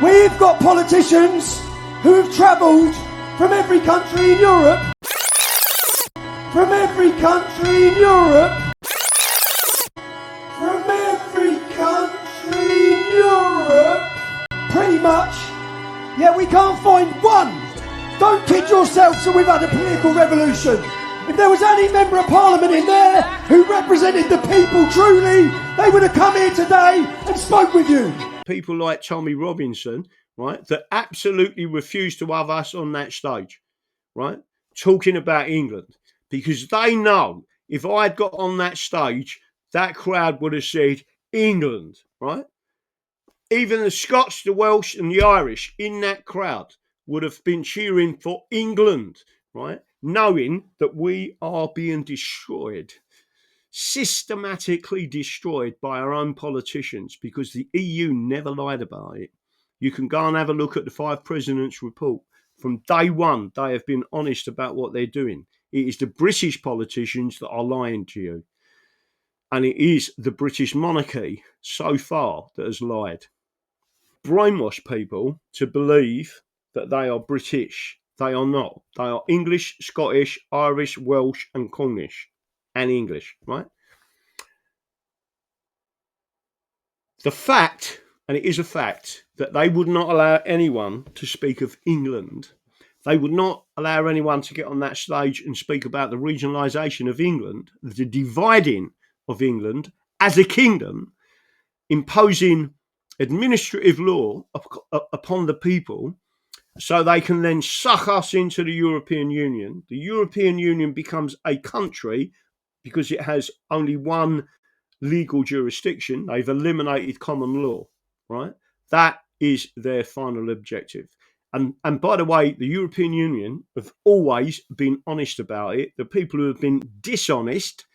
We've got politicians who've travelled from every country in Europe. From every country in Europe. From every country in Europe. Pretty much. Yeah, we can't find one. Don't kid yourselves that we've had a political revolution. If there was any member of parliament in there who represented the people truly, they would have come here today and spoke with you. People like Tommy Robinson, right, that absolutely refuse to have us on that stage, right, talking about England, because they know if I'd got on that stage, that crowd would have said England, right? Even the Scots, the Welsh and the Irish in that crowd would have been cheering for England, right, knowing that we are being destroyed, systematically destroyed by our own politicians, because the EU never lied about it. You can go and have a look at the 5 Presidents' report. From day one, they have been honest about what they're doing. It is the British politicians that are lying to you. And it is the British monarchy so far that has lied. Brainwash people to believe that they are British. They are not. They are English, Scottish, Irish, Welsh and Cornish. And English, right? The fact, and it is a fact, that they would not allow anyone to speak of England. They would not allow anyone to get on that stage and speak about the regionalisation of England, the dividing of England as a kingdom, imposing administrative law upon the people so they can then suck us into the European Union. The European Union becomes a country because it has only one legal jurisdiction. They've eliminated common law, right? That is their final objective. And by the way, the European Union have always been honest about it. The people who have been dishonest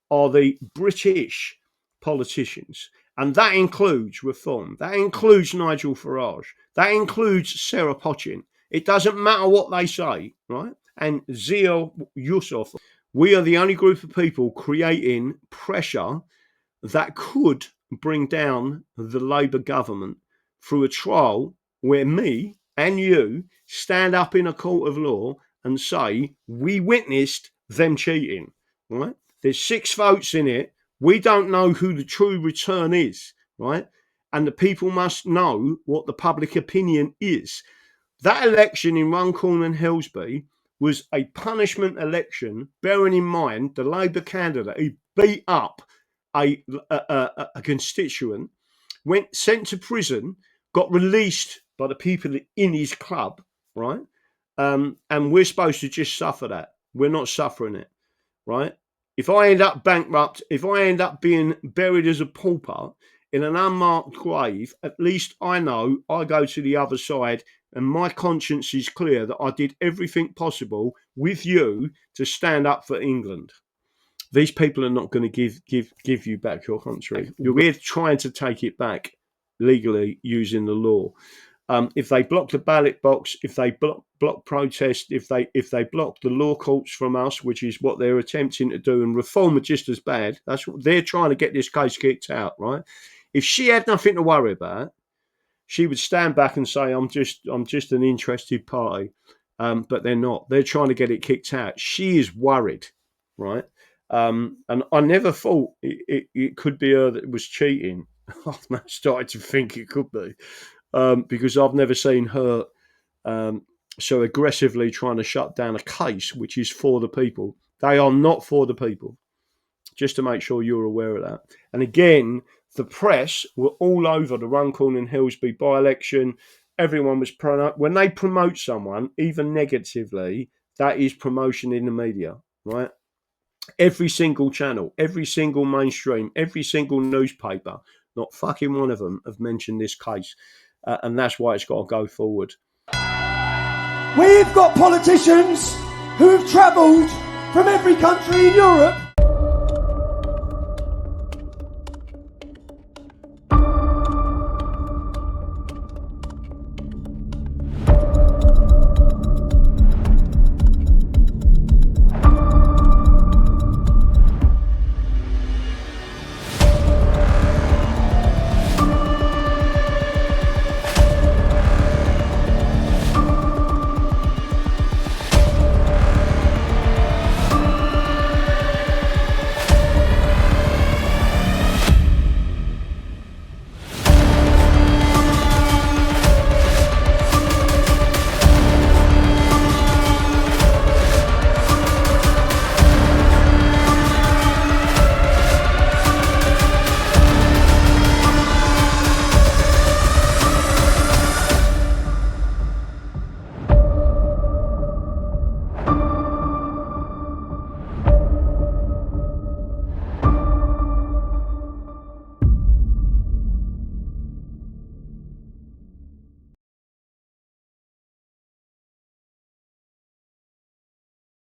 are the British politicians. And that includes Reform. That includes Nigel Farage. That includes Sarah Pochin. It doesn't matter what they say, right? And Zia Yusuf. We are the only group of people creating pressure that could bring down the Labour government through a trial where me and you stand up in a court of law and say, we witnessed them cheating, right? There's 6 votes in it. We don't know who the true return is, right? And the people must know what the public opinion is. That election in Runcorn and Hillsby was a punishment election, bearing in mind the Labour candidate who beat up a constituent, went sent to prison, got released by the people in his club, right? And we're supposed to just suffer that. We're not suffering it, right? If I end up bankrupt, if I end up being buried as a pauper in an unmarked grave, at least I know I go to the other side and my conscience is clear that I did everything possible with you to stand up for England. These people are not going to give you back your country. We're trying to take it back legally using the law. If they block the ballot box, if they block protest, if they block the law courts from us, which is what they're attempting to do, and Reform are just as bad. That's what they're trying to get this case kicked out, right? If she had nothing to worry about, she would stand back and say, "I'm just an interested party," but they're not. They're trying to get it kicked out. She is worried, right? And I never thought it could be her that was cheating. I've now started to think it could be. Because I've never seen her so aggressively trying to shut down a case which is for the people. They are not for the people, just to make sure you're aware of that. And again, the press were all over the Runcorn and Hillsby by-election. Everyone was when they promote someone, even negatively, that is promotion in the media, right? Every single channel, every single mainstream, every single newspaper, not fucking one of them have mentioned this case. And that's why it's got to go forward. We've got politicians who've travelled from every country in Europe